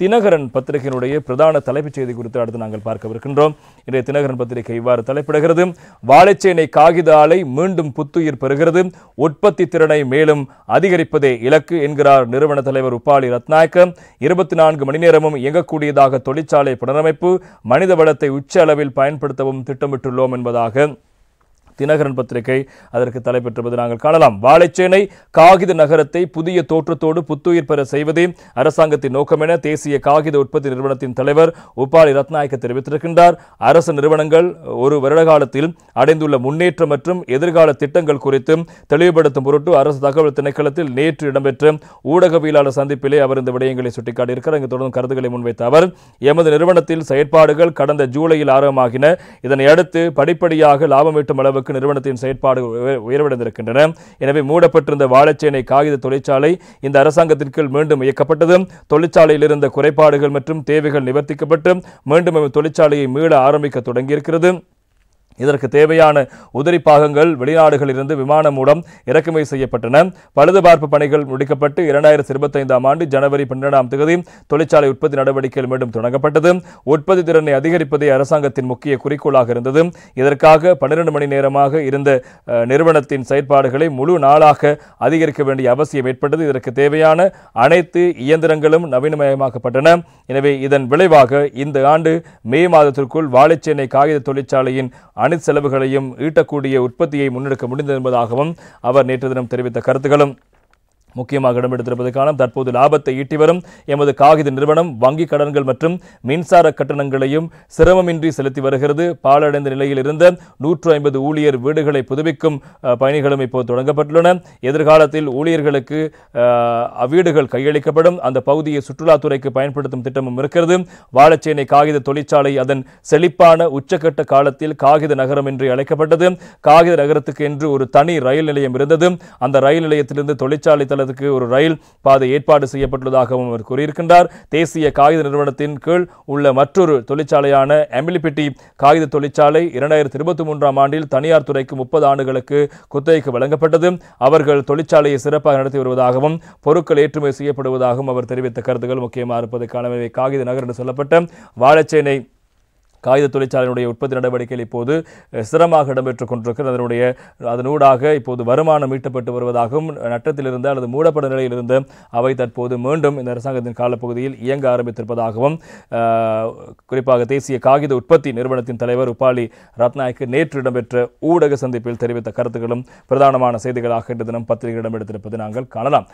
தினகரன் பத்திரிகையினுடைய பிரதான தலைப்புச் செய்தி குறித்து அடுத்து நாங்கள் பார்க்கவிருக்கின்றோம். இன்றைய தினகரன் பத்திரிகை இவ்வாறு தலைப்பிடுகிறது. வாழைச்சேனை காகித ஆலை மீண்டும் புத்துயிர் பெறுகிறது, உற்பத்தி திறனை மேலும் அதிகரிப்பதே இலக்கு என்கிறார் நிறுவன தலைவர் உபாலி ரத்நாயக்க. 24 மணி நேரமும் இயங்கக்கூடியதாக தொழிற்சாலை புனரமைப்பு, மனித வளத்தை உச்ச அளவில் பயன்படுத்தவும் திட்டமிட்டுள்ளோம் என்பதாக தினகரன் பத்திரிகை அதற்கு தலைப்பெற்றுவது நாங்கள் காணலாம். வாழைச்சேனை காகித நகரத்தை புதிய தோற்றத்தோடு புத்துயிர் பெற செய்வதே அரசாங்கத்தின் நோக்கம் என தேசிய காகித உற்பத்தி நிறுவனத்தின் தலைவர் உபாலி ரத்நாயக்க தெரிவித்திருக்கின்றார். அரசு நிறுவனங்கள் ஒரு வருட காலத்தில் அடைந்துள்ள முன்னேற்றம் மற்றும் எதிர்கால திட்டங்கள் குறித்து தெளிவுபடுத்தும் பொருட்டு அரசு தகவல் திணைக்களத்தில் நேற்று இடம்பெற்ற ஊடகவியலாளர் சந்திப்பிலே அவர் இந்த விடயங்களை சுட்டிக்காட்டியிருக்கிறார். இங்கு தொடர்ந்து கருத்துக்களை முன்வைத்த அவர், எமது நிறுவனத்தில் செயற்பாடுகள் கடந்த ஜூலையில் ஆரம்பமாகின. இதனை அடுத்து படிப்படியாக லாபம் ஈட்டும் அளவுக்கு நிறுவனத்தின் செயற்பாடு உயர்வடைந்திருக்கின்றன. எனவே மூடப்பட்டிருந்த வாழைச்சேனை காகித தொழிற்சாலை இந்த அரசாங்கத்தின் கீழ் மீண்டும் இயக்கப்பட்டது. தொழிற்சாலையில் இருந்த குறைபாடுகள் மற்றும் தேவைகள் நிவர்த்திக்கப்பட்டு மீண்டும் தொழிற்சாலையை மீள ஆரம்பிக்க தொடங்கியிருக்கிறது. இதற்கு தேவையான உதிரி பாகங்கள் வெளிநாடுகளிலிருந்து விமானம் மூலம் இறக்குமதி செய்யப்பட்டன. பழுதுபார்ப்பு பணிகள் முடிக்கப்பட்டு 2025 ஆண்டு ஜனவரி 12 தொழிற்சாலை உற்பத்தி நடவடிக்கைகள் மீண்டும் தொடங்கப்பட்டது. உற்பத்தி திறனை அதிகரிப்பதே அரசாங்கத்தின் முக்கிய குறிக்கோளாக இருந்தது. இதற்காக 12 மணி நேரமாக இருந்த நிறுவனத்தின் செயற்பாடுகளை முழு நாளாக அதிகரிக்க வேண்டிய அவசியம் ஏற்பட்டது. இதற்கு தேவையான அனைத்து இயந்திரங்களும் நவீனமயமாக்கப்பட்டன. எனவே இதன் விளைவாக இந்த ஆண்டு மே மாதத்திற்குள் வாழைச்சேனை காகித தொழிற்சாலையின் அனைத்து செலவுகளையும் ஈட்டக்கூடிய உற்பத்தியை முன்னெடுக்க முடிந்தது என்பதாகவும் அவர் நேற்று தினம் தெரிவித்த கருத்துக்களும் முக்கியமாக இடம்பெடுத்திருப்பதற்கான தற்போது லாபத்தை ஈட்டி வரும் எமது காகித நிறுவனம் வங்கி கடன்கள் மற்றும் மின்சார கட்டணங்களையும் சிரமமின்றி செலுத்தி வருகிறது. பாழடைந்த நிலையில் இருந்த 150 ஊழியர் வீடுகளை புதுப்பிக்கும் பணிகளும் இப்போது தொடங்கப்பட்டுள்ளன. எதிர்காலத்தில் ஊழியர்களுக்கு வீடுகள் கையளிக்கப்படும். அந்த பகுதியை சுற்றுலாத்துறைக்கு பயன்படுத்தும் திட்டமும் இருக்கிறது. வாழைச்சேனை காகித தொழிற்சாலை அதன் செழிப்பான உச்சக்கட்ட காலத்தில் காகித நகரம் என்று அழைக்கப்பட்டது. காகித நகரத்துக்கு என்று ஒரு தனி ரயில் நிலையம் இருந்தது. அந்த ரயில் நிலையத்திலிருந்து தொழிற்சாலை ஒரு ரயில் பாதை ஏற்பாடு செய்யப்பட்டுள்ளதாகவும் அவர் கூறியிருக்கின்றார். தேசிய காகித நிறுவனத்தின் கீழ் உள்ள மற்றொரு தொழிற்சாலையான எமிலிபிட்டி காகித தொழிற்சாலை 2023 ஆண்டில் தனியார் துறைக்கு 30 ஆண்டுகளுக்கு குத்தகைக்கு வழங்கப்பட்டது. அவர்கள் தொழிற்சாலையை சிறப்பாக நடத்தி வருவதாகவும் பொருட்கள் ஏற்றுமதி செய்யப்படுவதாகவும் அவர் தெரிவித்த கருத்துக்கள் முக்கியமாக இருப்பதற்கான காகித நகர் என்று சொல்லப்பட்ட வாழைச்சேனை காகித தொழிற்சாலையினுடைய உற்பத்தி நடவடிக்கைகள் இப்போது சிரமமாக இடம்பெற்றுக் கொண்டிருக்கிறது. அதனூடாக இப்போது வருமானம் ஈட்டப்பட்டு வருவதாகவும் நட்டத்தில் இருந்த அல்லது மூடப்பட்ட நிலையில் இருந்த அவை தற்போது மீண்டும் இந்த அரசாங்கத்தின் காலப்பகுதியில் இயங்க ஆரம்பித்திருப்பதாகவும் குறிப்பாக தேசிய காகித உற்பத்தி நிறுவனத்தின் தலைவர் உபாலி ரத்நாயக்க நேற்று இடம்பெற்ற ஊடக சந்திப்பில் தெரிவித்த கருத்துக்களும் பிரதானமான செய்திகளாக இன்று தினம் பத்திரிகை இடம்பெடுத்திருப்பதை நாங்கள் காணலாம்.